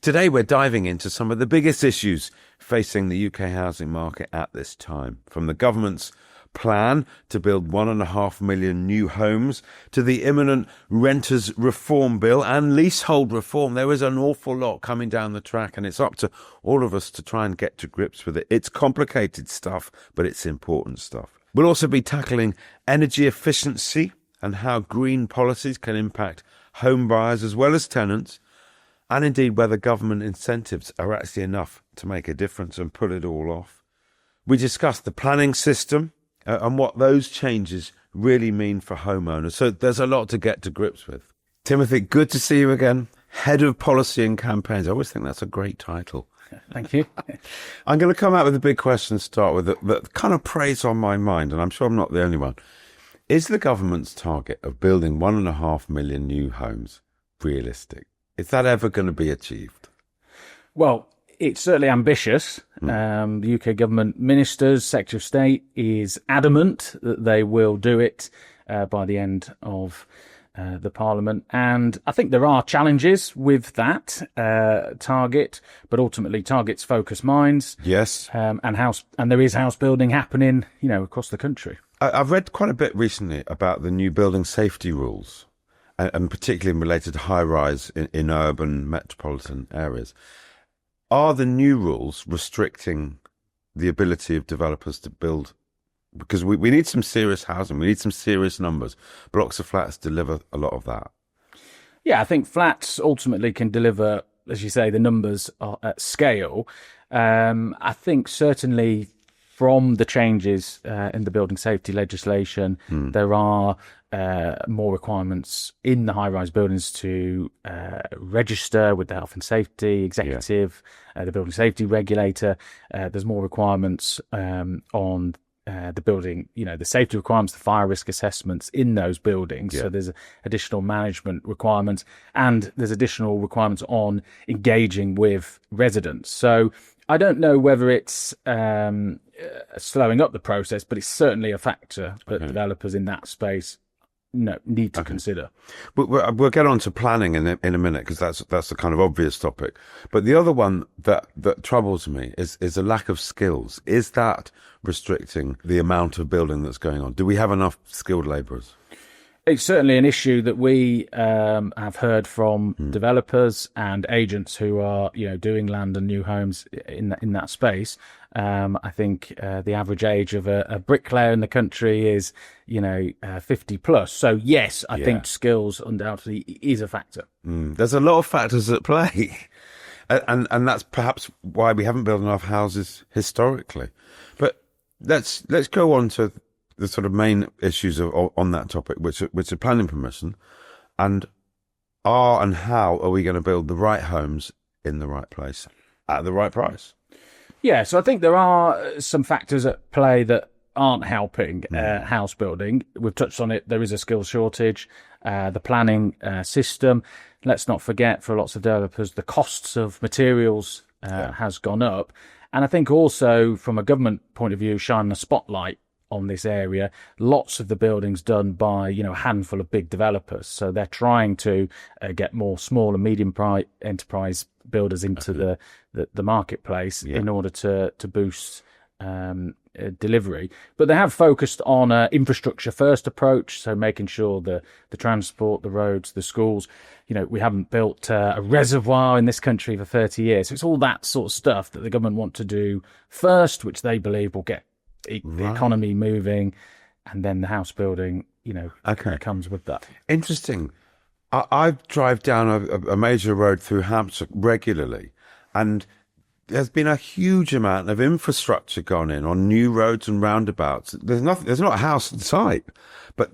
Today we're diving into some of the biggest issues facing the UK housing market at this time, from the government's plan to build 1.5 million new homes to the imminent renters reform bill and leasehold reform. There is an awful lot coming down the track, and it's up to all of us to try and get to grips with it. It's complicated stuff, but it's important stuff. We'll also be tackling energy efficiency and how green policies can impact home buyers as well as tenants, and indeed whether government incentives are actually enough to make a difference and pull it all off. We discuss the planning system and what those changes really mean for homeowners. So there's a lot to get to grips with. Timothy, good to see you again. Head of Policy and Campaigns. I always think that's a great title. Thank you. I'm going to come out with a big question to start with that kind of preys on my mind, and I'm sure I'm not the only one. Is the government's target of building 1.5 million new homes realistic? Is that ever going to be achieved? Well, it's certainly ambitious. The UK government ministers, Secretary of State is adamant that they will do it by the end of the Parliament. And I think there are challenges with that target, but ultimately targets focus minds. Yes. And there is house building happening, across the country. I've read quite a bit recently about the new building safety rules, and particularly related to high-rise in urban metropolitan areas. Are the new rules restricting the ability of developers to build? Because we need some serious housing. We need some serious numbers. Blocks of flats deliver a lot of that. Yeah, I think flats ultimately can deliver, as you say, the numbers are at scale. I think certainly from the changes in the building safety legislation, there are more requirements in the high-rise buildings to register with the health and safety executive, the building safety regulator. There's more requirements on the building, the safety requirements, the fire risk assessments in those buildings. So there's additional management requirements, and there's additional requirements on engaging with residents. So I don't know whether it's slowing up the process, but it's certainly a factor that developers in that space need to consider. We'll get on to planning in a minute, because that's the kind of obvious topic. But the other one that troubles me is a lack of skills. Is that restricting the amount of building that's going on? Do we have enough skilled labourers? It's certainly an issue that we have heard from developers and agents who are, doing land and new homes in that space. I think the average age of a bricklayer in the country is, 50 plus. So yes, I think skills undoubtedly is a factor. There's a lot of factors at play, and that's perhaps why we haven't built enough houses historically. But let's go on to the sort of main issues on that topic, which are planning permission, and how are we going to build the right homes in the right place at the right price? Yeah, so I think there are some factors at play that aren't helping house building. We've touched on it. There is a skills shortage. The planning system. Let's not forget, for lots of developers, the costs of materials has gone up. And I think also from a government point of view, shining a spotlight on this area. Lots of the buildings done by, a handful of big developers. So they're trying to get more small and medium enterprise builders into the marketplace in order to boost delivery. But they have focused on an infrastructure first approach. So making sure the transport, the roads, the schools, we haven't built a reservoir in this country for 30 years. So it's all that sort of stuff that the government want to do first, which they believe will get the economy moving, and then the house building, comes with that. Interesting. I drive down a major road through Hampshire regularly, and there's been a huge amount of infrastructure gone in on new roads and roundabouts. There's not a house in sight, but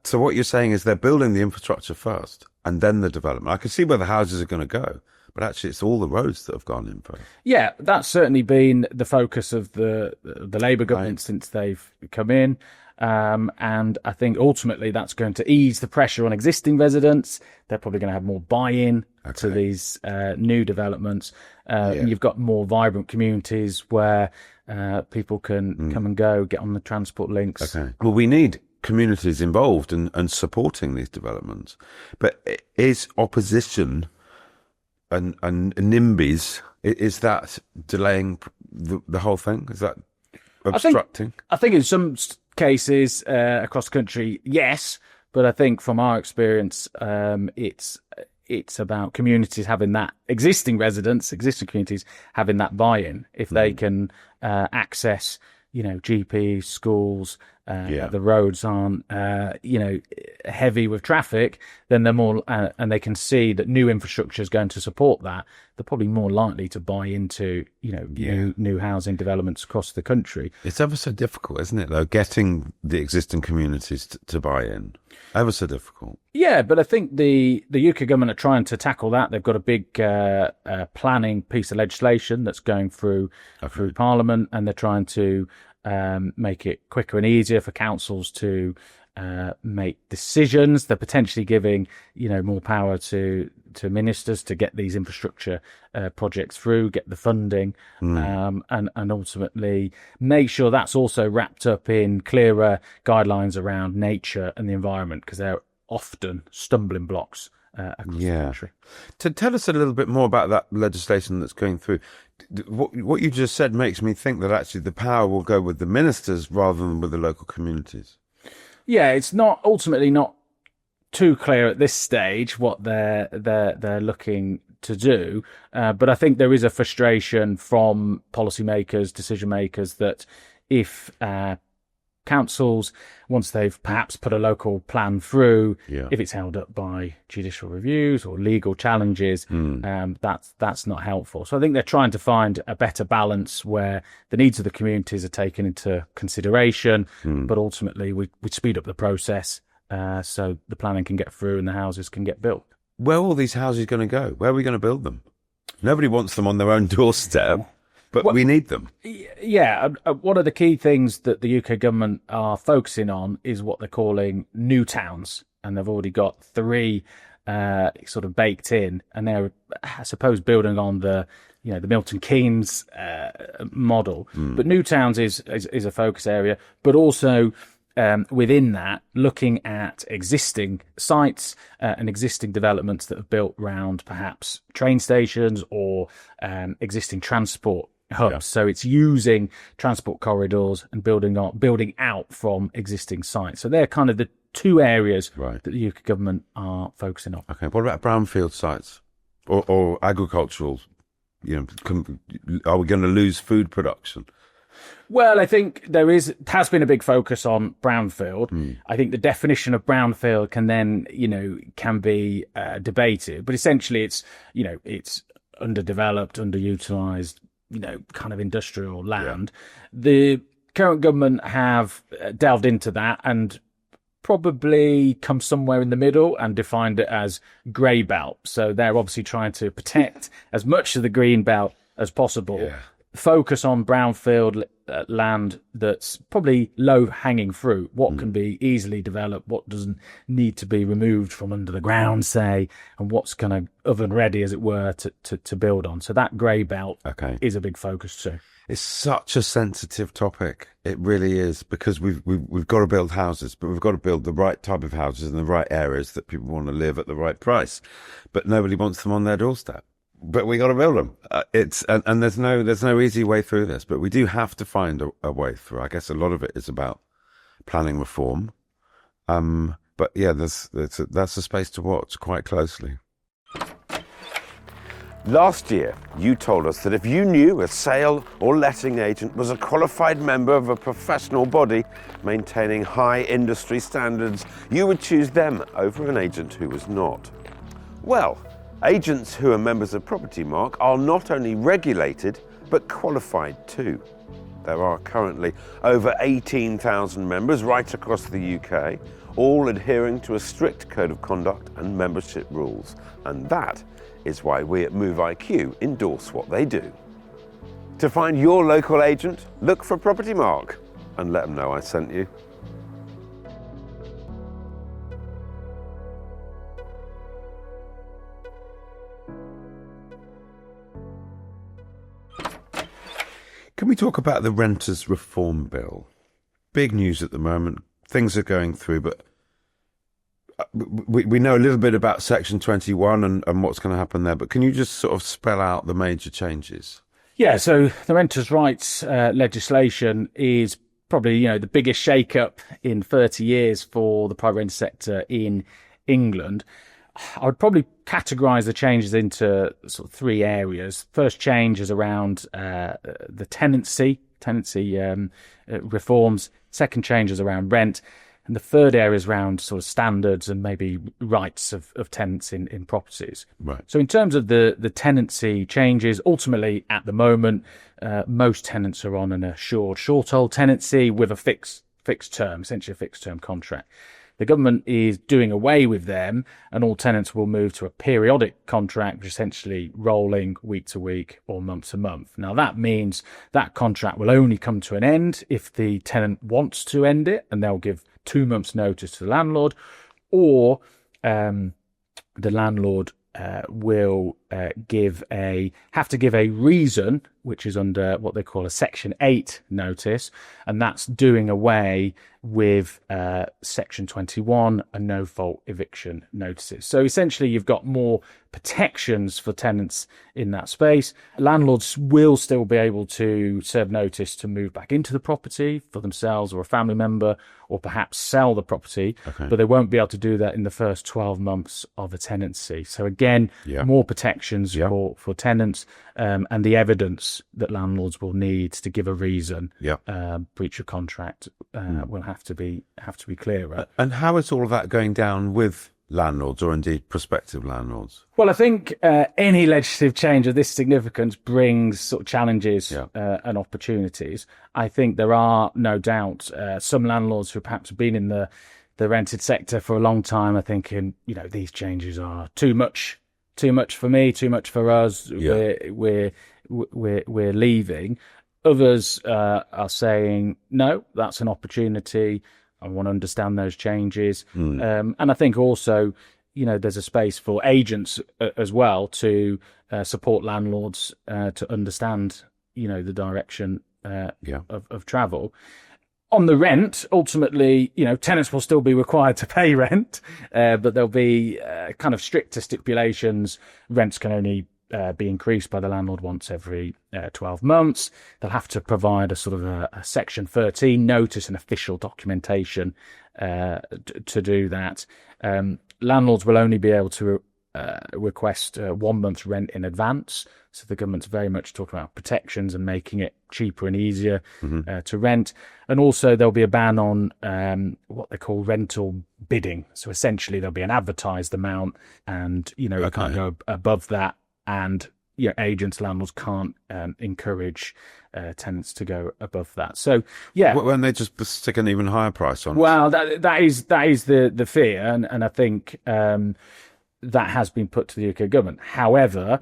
so what you're saying is they're building the infrastructure first and then the development. I can see where the houses are going to go, but actually it's all the roads that have gone in first. Yeah, that's certainly been the focus of the Labour government since they've come in. And I think ultimately that's going to ease the pressure on existing residents. They're probably going to have more buy-in to these new developments. You've got more vibrant communities where people can come and go, get on the transport links. Okay. Well, we need communities involved and supporting these developments. But is opposition NIMBYs, is that delaying the whole thing? Is that obstructing? I think in some cases across the country, yes. But I think from our experience, it's about communities having that, existing communities having that buy-in. If they can access, GPs, schools, the roads aren't, heavy with traffic, then they're more, and they can see that new infrastructure is going to support that. They're probably more likely to buy into, new housing developments across the country. It's ever so difficult, isn't it, though, getting the existing communities to buy in? Ever so difficult. Yeah, but I think the UK government are trying to tackle that. They've got a big planning piece of legislation that's going through Parliament, and they're trying to make it quicker and easier for councils to make decisions. They're potentially giving, more power to ministers to get these infrastructure projects through, get the funding, and ultimately make sure that's also wrapped up in clearer guidelines around nature and the environment, because they're often stumbling blocks across the country. To tell us a little bit more about that legislation that's going through, what you just said makes me think that actually the power will go with the ministers rather than with the local communities. Yeah, it's ultimately not too clear at this stage what they're looking to do, but I think there is a frustration from policymakers, decision makers, that if councils, once they've perhaps put a local plan through, if it's held up by judicial reviews or legal challenges, that's not helpful. So I think they're trying to find a better balance where the needs of the communities are taken into consideration, but ultimately we speed up the process so the planning can get through and the houses can get built. Where are all these houses going to go? Where are we going to build them? Nobody wants them on their own doorstep. But we need them. Yeah. One of the key things that the UK government are focusing on is what they're calling new towns. And they've already got 3 sort of baked in. And they're, I suppose, building on the Milton Keynes model. But new towns is a focus area. But also within that, looking at existing sites and existing developments that are built around perhaps train stations or existing transport hubs. Yeah. So it's using transport corridors and building out from existing sites. So they're kind of the 2 areas that the UK government are focusing on. Okay. What about brownfield sites or agricultural? Are we going to lose food production? Well, I think has been a big focus on brownfield. I think the definition of brownfield can be debated, but essentially it's underdeveloped, underutilized, kind of industrial land. Yeah. The current government have delved into that and probably come somewhere in the middle and defined it as grey belt. So they're obviously trying to protect as much of the green belt as possible. Yeah. Focus on brownfield land that's probably low-hanging fruit, what can be easily developed, what doesn't need to be removed from under the ground, say, and what's kind of oven-ready, as it were, to build on. So that grey belt is a big focus too. It's such a sensitive topic. It really is, because we've got to build houses, but we've got to build the right type of houses in the right areas that people want to live at the right price. But nobody wants them on their doorstep. But we got to build them. And there's no easy way through this. But we do have to find a way through. I guess a lot of it is about planning reform. But yeah, that's a space to watch quite closely. Last year, you told us that if you knew a sale or letting agent was a qualified member of a professional body maintaining high industry standards, you would choose them over an agent who was not. Well, agents who are members of Propertymark are not only regulated, but qualified too. There are currently over 18,000 members right across the UK, all adhering to a strict code of conduct and membership rules. And that is why we at Move IQ endorse what they do. To find your local agent, look for Propertymark and let them know I sent you. Can we talk about the Renters Reform Bill? Big news at the moment. Things are going through, but we know a little bit about Section 21 and what's going to happen there, but can you just sort of spell out the major changes? Yeah, so the renters' rights legislation is probably, the biggest shake-up in 30 years for the private rented sector in England. I would probably categorise the changes into sort of three areas. First change is around the tenancy reforms. Second change is around rent. And the third area is around sort of standards and maybe rights of tenants in properties. Right. So in terms of the tenancy changes, ultimately at the moment, most tenants are on an assured short-hold tenancy with a fixed term, essentially a fixed term contract. The government is doing away with them, and all tenants will move to a periodic contract, which is essentially rolling week to week or month to month. Now, that means that contract will only come to an end if the tenant wants to end it, and they'll give 2 months' notice to the landlord, or the landlord will have to give a reason, which is under what they call a Section 8 notice, and that's doing away with Section 21 and no-fault eviction notices. So essentially, you've got more protections for tenants in that space. Landlords will still be able to serve notice to move back into the property for themselves or a family member, or perhaps sell the property, but they won't be able to do that in the first 12 months of a tenancy. So again, more protections for tenants, and the evidence that landlords will need to give a reason. Breach of contract will have to be clearer. And how is all of that going down with landlords, or indeed prospective landlords? Well, I think any legislative change of this significance brings sort of challenges and opportunities. I think there are no doubt some landlords who perhaps have been in the rented sector for a long time are thinking, these changes are too much for me, too much for us. We're leaving. Others are saying, no, that's an opportunity. I want to understand those changes. And I think also, there's a space for agents as well to support landlords to understand, the direction of travel. On the rent, ultimately, tenants will still be required to pay rent, but there'll be kind of stricter stipulations. Rents can only be increased by the landlord once every 12 months. They'll have to provide a sort of a Section 13 notice and official documentation to do that. Landlords will only be able to request 1 month's rent in advance. So the government's very much talking about protections and making it cheaper and easier to rent. And also there'll be a ban on what they call rental bidding. So essentially there'll be an advertised amount, and you can't go above that. And agents, landlords can't encourage tenants to go above that. So when they just stick an even higher price on. Well, that is the fear, and I think that has been put to the UK government. However,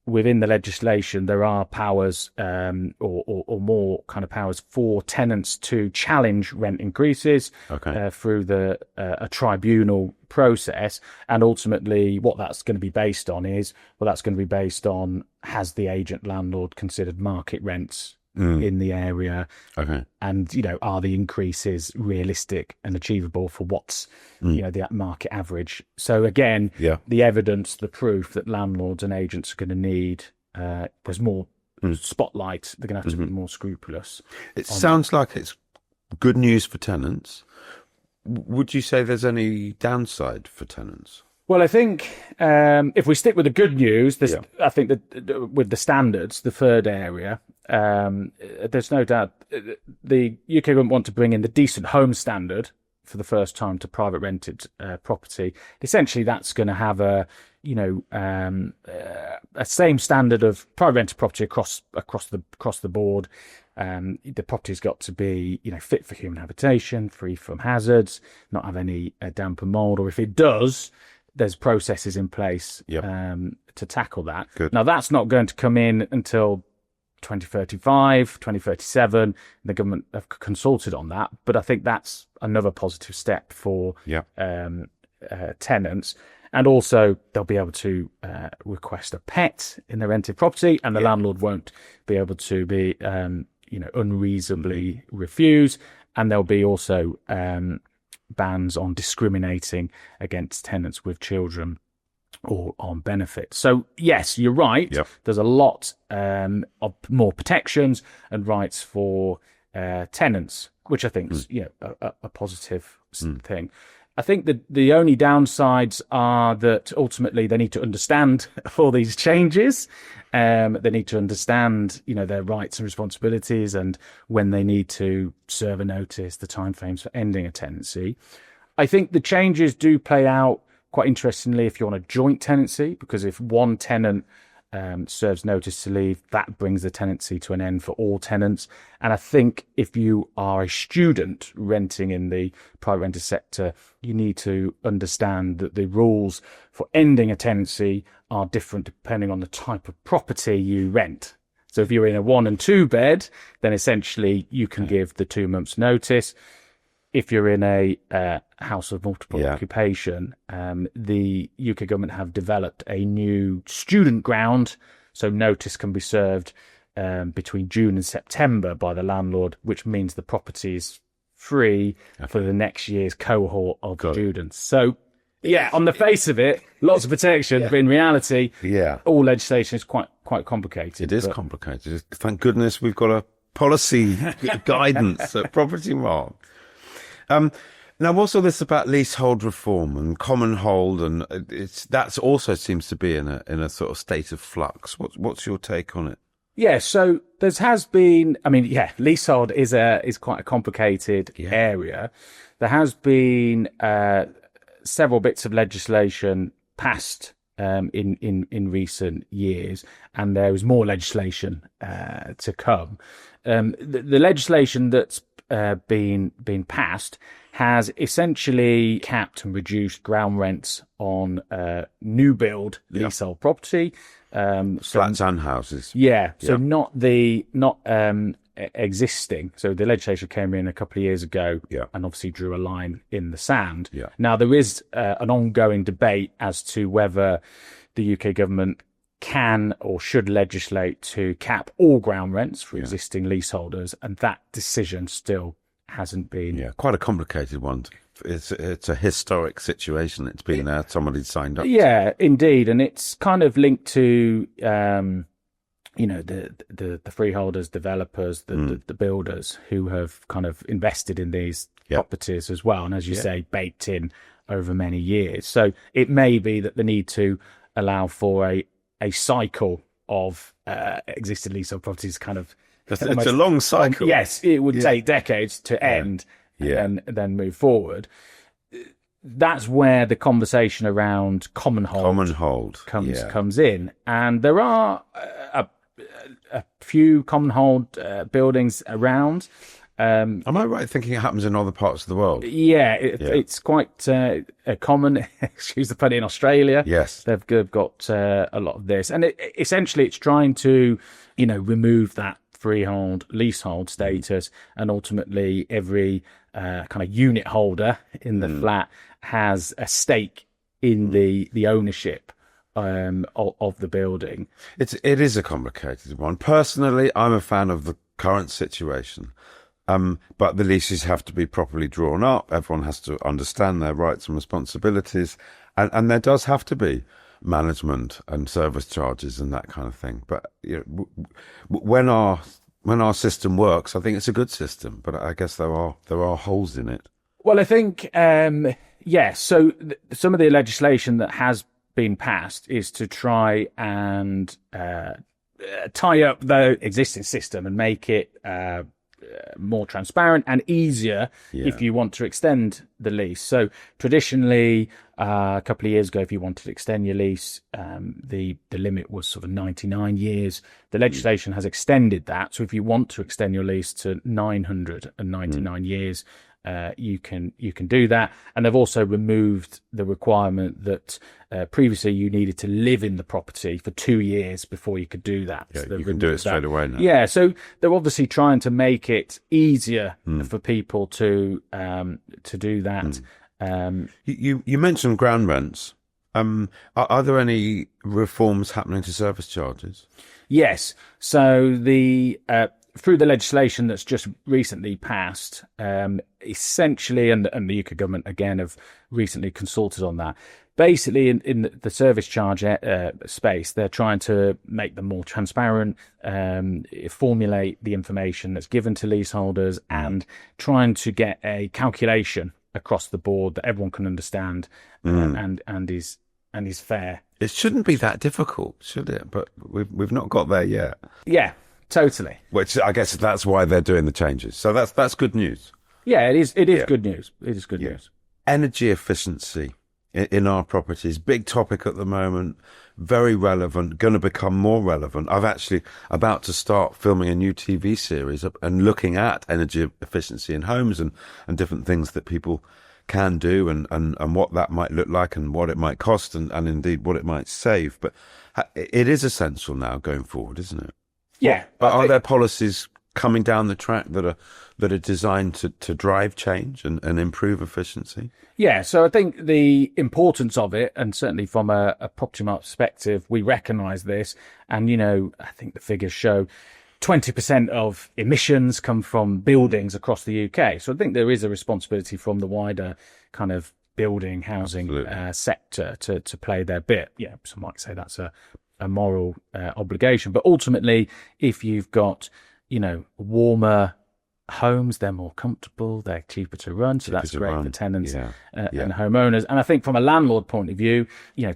within the legislation, there are powers or more kind of powers for tenants to challenge rent increases through a tribunal process. And ultimately, what that's going to be based on has the agent landlord considered market rents in the area, and are the increases realistic and achievable for what's the market average. So again, the evidence, the proof that landlords and agents are going to need, there's more spotlight. They're going to have to be more scrupulous. It sounds like it's good news for tenants. Would you say there's any downside for tenants? Well, I think if we stick with the good news, I think that with the standards, the third area, there's no doubt the UK government want to bring in the decent home standard for the first time to private rented property. Essentially, that's going to have a same standard of private rented property across the board. The property's got to be fit for human habitation, free from hazards, not have any damp and mold, or if it does, there's processes in place to tackle that. Good. Now, that's not going to come in until 2035, 2037. The government have consulted on that, but I think that's another positive step for tenants. And also, they'll be able to request a pet in their rented property, and the landlord won't be able to be unreasonably refuse. And there'll be also bans on discriminating against tenants with children or on benefits. So yes, you're right. Yep. There's a lot of more protections and rights for tenants, which I think is a positive thing. I think that the only downsides are that ultimately they need to understand all these changes. They need to understand, their rights and responsibilities and when they need to serve a notice, the timeframes for ending a tenancy. I think the changes do play out quite interestingly if you're on a joint tenancy, because if one tenant serves notice to leave, that brings the tenancy to an end for all tenants. And I think if you are a student renting in the private rented sector, you need to understand that the rules for ending a tenancy are different depending on the type of property you rent. So if you're in a 1 and 2 bed, then essentially you can give the 2 months notice. If you're in a house of multiple occupation, the UK government have developed a new student ground, so notice can be served between June and September by the landlord, which means the property is free for the next year's cohort of students. So, on the face of it, lots of protection, but in reality, all legislation is quite complicated. It is complicated. Thank goodness we've got a policy guidance at Propertymark. Now, what's all this about leasehold reform and common hold, and that also seems to be in a sort of state of flux. What's your take on it? Yeah, so there has been. Leasehold is quite a complicated area. There has been several bits of legislation passed in recent years, and there is more legislation to come. The legislation that's been passed has essentially capped and reduced ground rents on new build leasehold property, flats and houses. So not existing. So the legislation came in a couple of years ago and obviously drew a line in the sand. Now there is an ongoing debate as to whether the UK government can or should legislate to cap all ground rents for existing leaseholders, and that decision still hasn't been. Quite a complicated one. It's a historic situation. It's been there. Somebody's signed up. Yeah, indeed, and it's kind of linked to the freeholders, developers, the builders who have kind of invested in these properties as well, and as you say, baked in over many years. So it may be that the need to allow for a cycle of existing leasehold properties kind of. It's a long cycle. Yes, it would take decades to end and then move forward. That's where the conversation around common hold comes in. And there are a few common hold buildings around. Am I right thinking it happens in other parts of the world? It's quite common. Excuse the pun, in Australia. Yes, they've got a lot of this, and essentially it's trying to remove that freehold leasehold status, and ultimately every kind of unit holder in the flat has a stake in the ownership of the building. It is a complicated one. Personally, I'm a fan of the current situation. But the leases have to be properly drawn up. Everyone has to understand their rights and responsibilities. And there does have to be management and service charges and that kind of thing. But when our system works, I think it's a good system. But I guess there are holes in it. Well, I think, so some of the legislation that has been passed is to try and tie up the existing system and make it more transparent and easier if you want to extend the lease. So traditionally, a couple of years ago, if you wanted to extend your lease, the limit was sort of 99 years. The legislation has extended that. So if you want to extend your lease to 999 years, you can do that. And they've also removed the requirement that previously you needed to live in the property for 2 years before you could do that. So you can do it straight away now. Yeah, so they're obviously trying to make it easier for people to do that. You mentioned ground rents. Are there any reforms happening to service charges? Yes. So the through the legislation that's just recently passed, essentially, and the UK government again have recently consulted on that. Basically, in the service charge space, they're trying to make them more transparent, formulate the information that's given to leaseholders, and trying to get a calculation across the board that everyone can understand and is fair. It shouldn't be that difficult, should it? But we've not got there yet. Yeah, totally. Which I guess that's why they're doing the changes. So that's good news. Yeah, it is good news. It is good news. Energy efficiency in our properties, big topic at the moment, very relevant, going to become more relevant. I've actually about to start filming a new TV series and looking at energy efficiency in homes and different things that people can do and what that might look like and what it might cost and indeed what it might save. But it is essential now going forward, isn't it? Yeah. Are there policies coming down the track that are designed to drive change and improve efficiency? Yeah, so I think the importance of it, and certainly from a Propertymark perspective, we recognise this. And, I think the figures show 20% of emissions come from buildings across the UK. So I think there is a responsibility from the wider kind of building, housing sector to play their bit. Yeah, some might say that's a moral obligation. But ultimately, if you've got, warmer homes, they're more comfortable, they're cheaper to run, so that's great for tenants and homeowners. And I think from a landlord point of view,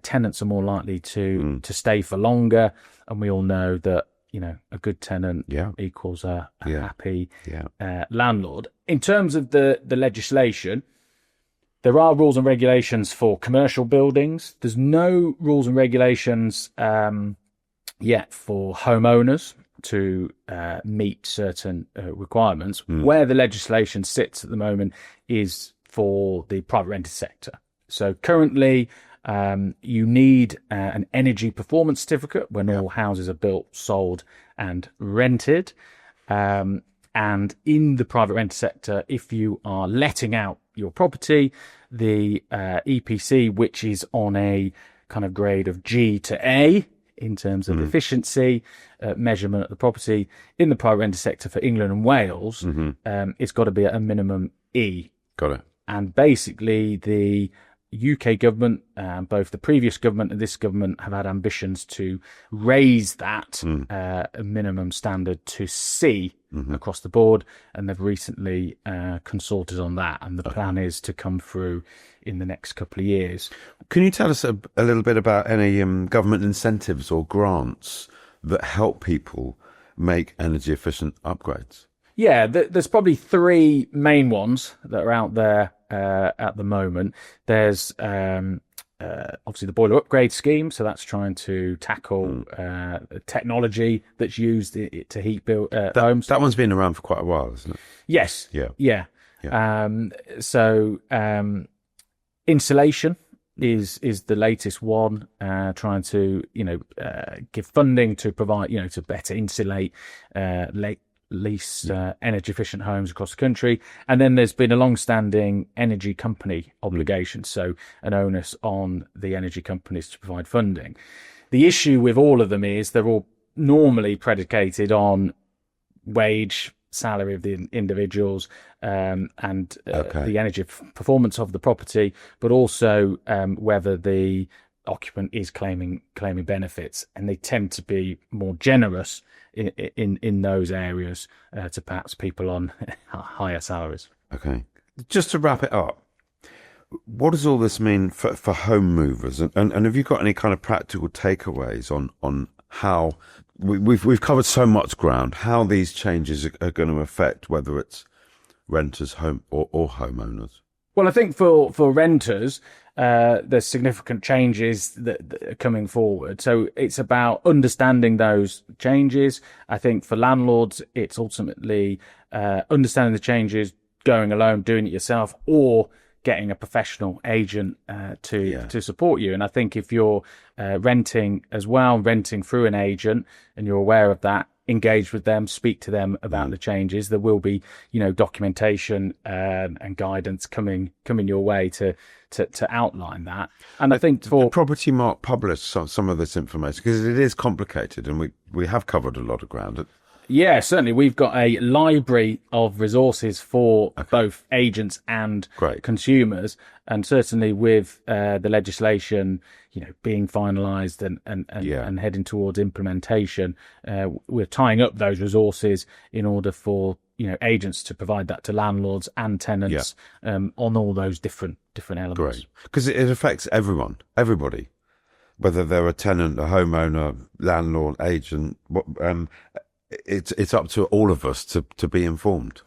tenants are more likely to stay for longer, and we all know that a good tenant equals a happy landlord. In terms of the legislation, there are rules and regulations for commercial buildings. There's no rules and regulations yet for homeowners to meet certain requirements. Where the legislation sits at the moment is for the private rented sector. So currently, you need an energy performance certificate when all houses are built, sold and rented. And in the private rented sector, if you are letting out your property, the EPC, which is on a kind of grade of G to A, in terms of efficiency measurement of the property in the private rented sector for England and Wales, it's got to be at a minimum E. Got it. And basically the UK government, both the previous government and this government, have had ambitions to raise that minimum standard to C across the board, and they've recently consulted on that, and the plan is to come through in the next couple of years. Can you tell us a little bit about any government incentives or grants that help people make energy efficient upgrades? Yeah, there's probably three main ones that are out there at the moment. There's obviously the boiler upgrade scheme, so that's trying to tackle technology that's used to heat homes. That one's been around for quite a while, isn't it? Yes. Yeah. Insulation is the latest one, trying to give funding to provide to better insulate lease energy efficient homes across the country. And then there's been a long-standing energy company obligation, so an onus on the energy companies to provide funding. The issue with all of them is they're all normally predicated on wage, salary of the individuals, and the energy performance of the property, but also whether the occupant is claiming benefits, and they tend to be more generous in those areas to perhaps people on higher salaries. Okay. Just to wrap it up, what does all this mean for home movers? And have you got any kind of practical takeaways on how we've covered so much ground, how these changes are going to affect whether it's renters, home or homeowners? Well, I think for renters, there's significant changes that are coming forward. So it's about understanding those changes. I think for landlords, it's ultimately understanding the changes, going alone, doing it yourself, or getting a professional agent to support you. And I think if you're renting as well, renting through an agent, and you're aware of that, engage with them, speak to them about the changes. There will be, documentation and guidance coming your way to outline that. And I think for Propertymark published some of this information because it is complicated, and we have covered a lot of ground. Yeah, certainly. We've got a library of resources for both agents and Great. consumers, and certainly with the legislation, being finalised and heading towards implementation, we're tying up those resources in order for agents to provide that to landlords and tenants on all those different elements. Great, because it affects everybody, whether they're a tenant, a homeowner, landlord, agent. It's up to all of us to be informed.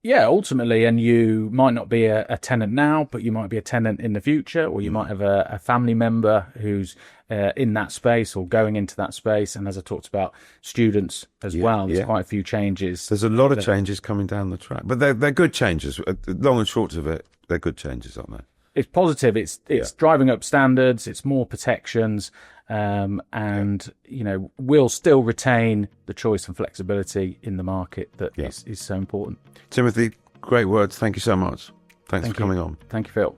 Yeah, ultimately, and you might not be a tenant now, but you might be a tenant in the future, or you might have a family member who's in that space or going into that space. And as I talked about, students as well. There's quite a few changes. There's a lot of changes coming down the track, but they're good changes. Long and short of it, they're good changes, aren't they? It's positive. It's driving up standards. It's more protections. And we'll still retain the choice and flexibility in the market that is so important. Timothy, great words. Thank you so much. Thanks for coming on. Thank you, Phil.